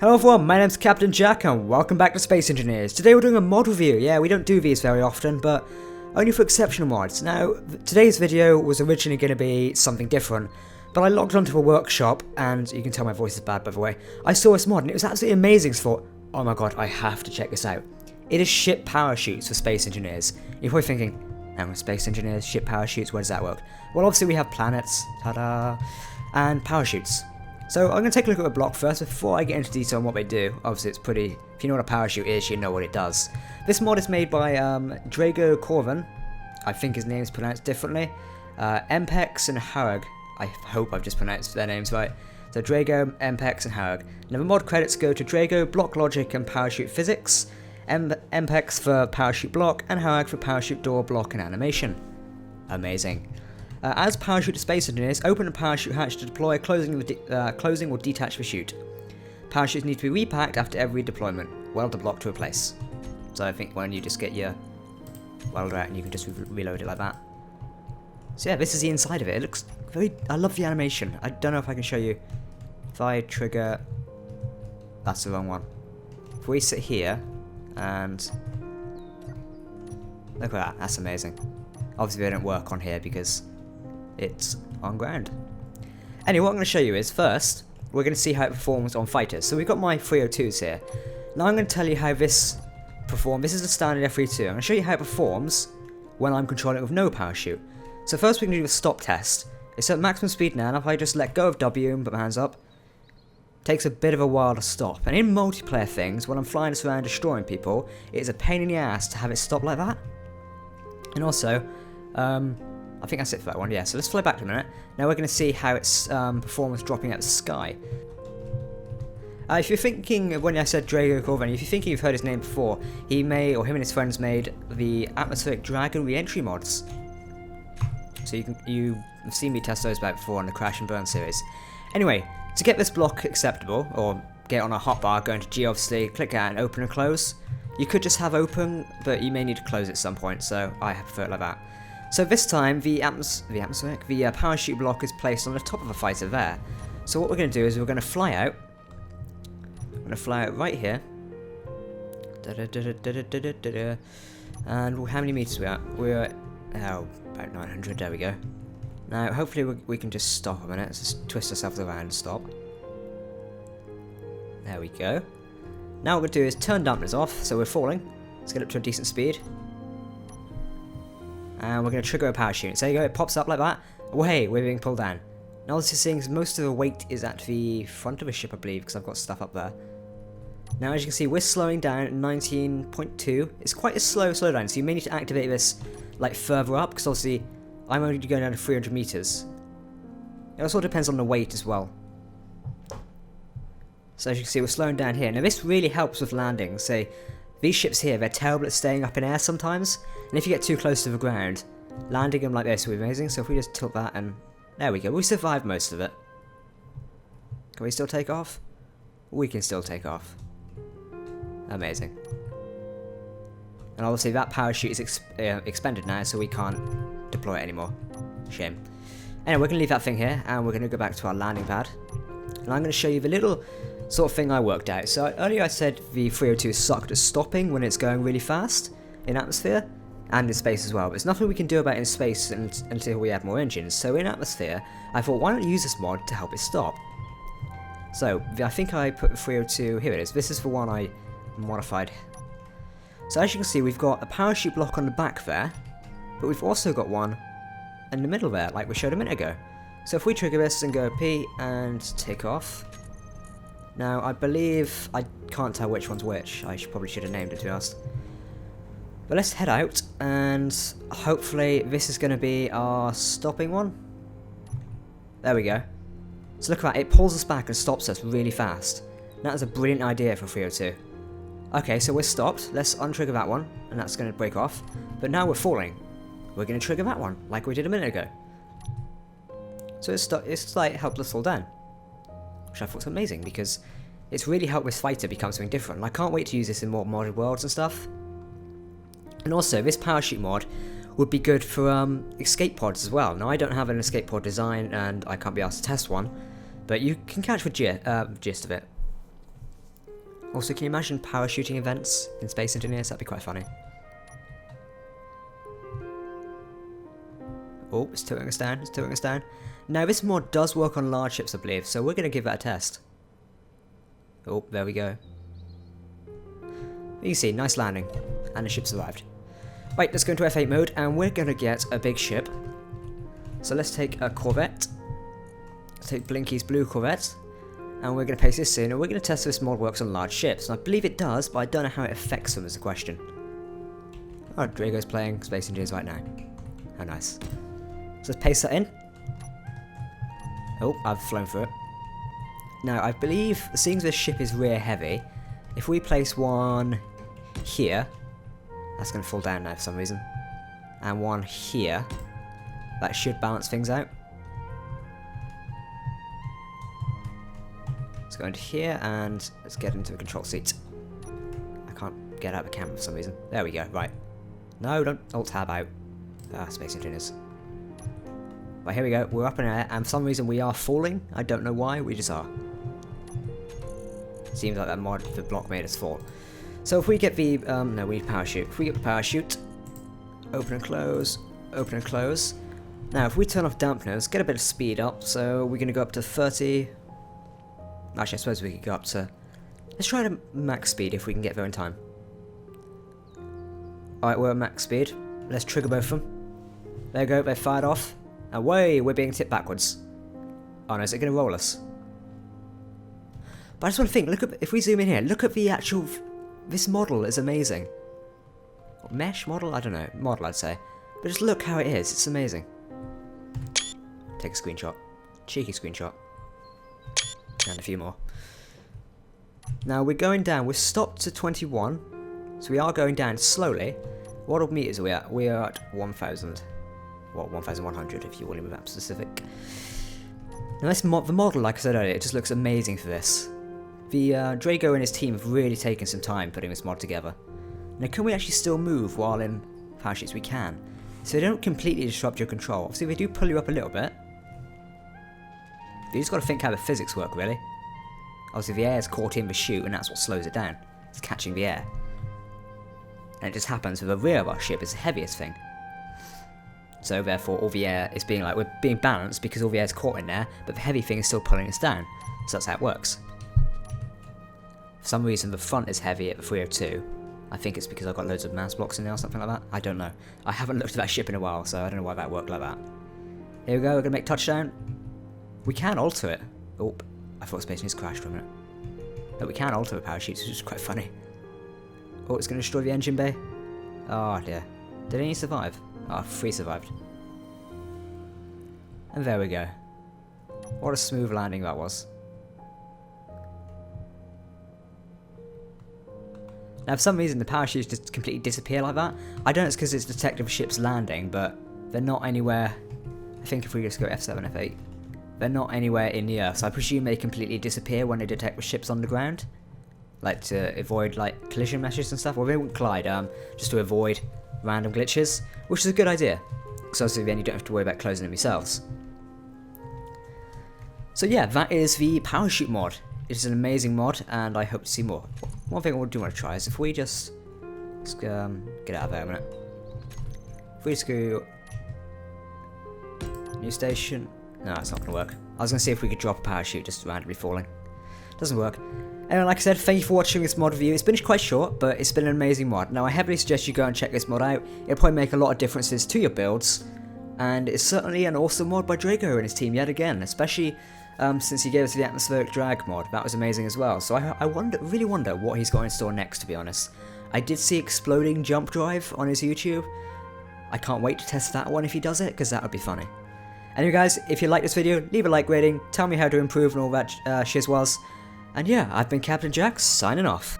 Hello everyone, my name's Captain Jack and welcome back to Space Engineers. Today we're doing a mod review. Yeah, we don't do these very often, but only for exceptional mods. Now, today's video was originally going to be something different, but I logged onto a workshop, and you can tell my voice is bad by the way. I saw this mod and it was absolutely amazing, so I thought, oh my god, I have to check this out. It is ship parachutes for Space Engineers. You're probably thinking, Space Engineers, ship parachutes, where does that work? Well, obviously we have planets, ta-da, and parachutes. So I'm going to take a look at the block first before I get into detail on what they do. Obviously it's pretty, if you know what a parachute is, you know what it does. This mod is made by Draygo Corvin, I think his name is pronounced differently, Mpex and Harag. I hope I've just pronounced their names right. So Draygo, Mpex and Harag. Now the mod credits go to Draygo, Block Logic and Parachute Physics, Mpex for Parachute Block, and Harag for Parachute Door, Block and Animation. Amazing. As parachute to Space Engineers, open a parachute hatch to deploy, closing or detach the chute. Parachutes need to be repacked after every deployment. Weld the block to replace. So I think when you just get your welder out and you can just reload it like that. So yeah, this is the inside of it. It looks very... I love the animation. I don't know if I can show you. If I trigger... That's the wrong one. If we sit here and... Look at that. That's amazing. Obviously they don't work on here because... it's on ground. Anyway, what I'm going to show you is, first, we're going to see how it performs on fighters. So we've got my 302s here. Now I'm going to tell you how this performs. This is the standard F-32. I'm going to show you how it performs when I'm controlling it with no parachute. So first we're going to do a stop test. It's at maximum speed now, and if I just let go of W and put my hands up, it takes a bit of a while to stop. And in multiplayer things, when I'm flying this around destroying people, it is a pain in the ass to have it stop like that. And also, I think that's it for that one, yeah. So let's fly back to a minute. Now we're going to see how its performance dropping out of the sky. If you're thinking, when I said Draygo Corvin, if you're thinking you've heard his name before, he may, or him and his friends made the atmospheric Dragon re-entry mods. So you've seen me test those back before on the Crash and Burn series. Anyway, to get this block acceptable, or get on a hotbar, go into G obviously, click out and open and close. You could just have open, but you may need to close at some point, so I prefer it like that. So this time, the parachute block is placed on the top of the fighter there. So what we're going to do is we're going to fly out. We're going to fly out right here. And how many meters are we at? We're at, about 900, there we go. Now, hopefully we can just stop a minute. Let's just twist ourselves around and stop. There we go. Now what we're going to do is turn dampeners off, so we're falling. Let's get up to a decent speed. And we're going to trigger a parachute. So there you go, it pops up like that. Oh hey, we're being pulled down. Now this is seeing most of the weight is at the front of the ship, I believe, because I've got stuff up there. Now as you can see, we're slowing down at 19.2. It's quite a slow slowdown, so you may need to activate this like further up, because obviously I'm only going down to 300 meters. It also depends on the weight as well. So as you can see, we're slowing down here. Now this really helps with landing. Say, these ships here, they're terrible at staying up in air sometimes, and if you get too close to the ground, landing them like this will be amazing. So if we just tilt that and... there we go, we survived most of it. Can we still take off? We can still take off. Amazing. And obviously that parachute is expended now, so we can't deploy it anymore. Shame. Anyway, we're going to leave that thing here, and we're going to go back to our landing pad. And I'm going to show you the little... sort of thing I worked out. So earlier I said the 302 sucked at stopping when it's going really fast in atmosphere and in space as well, but there's nothing we can do about it in space until we add more engines. So in atmosphere, I thought, why not use this mod to help it stop? So I think I put the 302, here it is, this is the one I modified. So as you can see, we've got a parachute block on the back there, but we've also got one in the middle there, like we showed a minute ago. So if we trigger this and go P and take off. Now, I believe... I can't tell which one's which. I probably should have named it, to be honest. But let's head out, and hopefully this is going to be our stopping one. There we go. So look at that. It pulls us back and stops us really fast. That is a brilliant idea for 302. Okay, so we're stopped. Let's untrigger that one, and that's going to break off. But now we're falling. We're going to trigger that one, like we did a minute ago. So it's like helped us fall down. Which I thought was amazing, because it's really helped this fighter become something different. And I can't wait to use this in more modded worlds and stuff. And also, this parachute mod would be good for escape pods as well. Now, I don't have an escape pod design, and I can't be asked to test one, but you can catch the gist of it. Also, can you imagine parachuting events in Space Engineers? That'd be quite funny. Oh, it's tilting us down, it's tilting us down. Now, this mod does work on large ships, I believe, so we're going to give that a test. Oh, there we go. You can see, nice landing, and the ship survived. Right, let's go into F8 mode, and we're going to get a big ship. So let's take a Corvette. Let's take Blinky's blue Corvette, and we're going to paste this in, and we're going to test if this mod works on large ships. And I believe it does, but I don't know how it affects them is the question. Oh, Draygo's playing Space Engineers right now. How nice. So let's paste that in. Oh, I've flown through it. Now, I believe, seeing this ship is rear heavy, if we place one here, that's going to fall down now for some reason, and one here, that should balance things out. Let's go into here and let's get into the control seat. I can't get out of the camera for some reason. There we go, right. No, don't alt-tab out. Ah, Space Engineers. Right, here we go. We're up in air, and for some reason we are falling. I don't know why, we just are. Seems like that mod, the block made us fall. So if we get the, no, we need parachute. If we get the parachute, open and close, open and close. Now, if we turn off dampeners, get a bit of speed up, so we're going to go up to 30. Actually, I suppose we could go up to, let's try to max speed if we can get there in time. Alright, we're at max speed. Let's trigger both of them. There we go, they fired off. Away, we're being tipped backwards. Oh no, is it going to roll us? But I just want to think, look at, if we zoom in here, look at the actual, this model is amazing. Mesh model? I don't know, model I'd say. But just look how it is, it's amazing. Take a screenshot. Cheeky screenshot. And a few more. Now we're going down, we're stopped to 21. So we are going down slowly. What meters are we at? We are at 1,000. Well, 1,100 if you want to be that specific. Now this the model, like I said earlier, it just looks amazing for this. The Draygo and his team have really taken some time putting this mod together. Now can we actually still move while in parachutes? We can. So they don't completely disrupt your control. Obviously they do pull you up a little bit. You just got to think how the physics work really. Obviously the air is caught in the chute and that's what slows it down. It's catching the air. And it just happens with the rear of our ship is the heaviest thing. So therefore all the air is being like, we're being balanced because all the air is caught in there, but the heavy thing is still pulling us down. So that's how it works. For some reason the front is heavy at the 302. I think it's because I've got loads of mass blocks in there or something like that. I don't know. I haven't looked at that ship in a while, so I don't know why that worked like that. Here we go, we're going to make touchdown. We can alter it. Oh, I thought Space News crashed for a minute. But we can alter the parachutes, which is quite funny. Oh, it's going to destroy the engine bay. Oh dear. Did any survive? Oh, 3 survived. And there we go. What a smooth landing that was. Now for some reason the parachutes just completely disappear like that. I don't know if it's because it's detected the ship's landing, but they're not anywhere. I think if we just go F7, F8, they're not anywhere in the earth, so I presume they completely disappear when they detect the ships on the ground. Like to avoid like collision meshes and stuff, or they wouldn't collide, just to avoid random glitches, which is a good idea. Because obviously then you don't have to worry about closing them yourselves. So yeah, that is the parachute mod. It is an amazing mod, and I hope to see more. One thing I do want to try is if we just get out of there a minute. If we just go new station, no, it's not going to work. I was going to see if we could drop a parachute just randomly falling. Doesn't work. Anyway, like I said, thank you for watching this mod review. It's been quite short, but it's been an amazing mod. Now, I heavily suggest you go and check this mod out. It'll probably make a lot of differences to your builds, and it's certainly an awesome mod by Draygo and his team yet again, especially since he gave us the atmospheric drag mod. That was amazing as well. So I really wonder what he's got in store next, to be honest. I did see exploding jump drive on his YouTube. I can't wait to test that one if he does it, because that would be funny. Anyway guys, if you like this video, leave a like rating, tell me how to improve and all that shiz was. And yeah, I've been Captain Jack, signing off.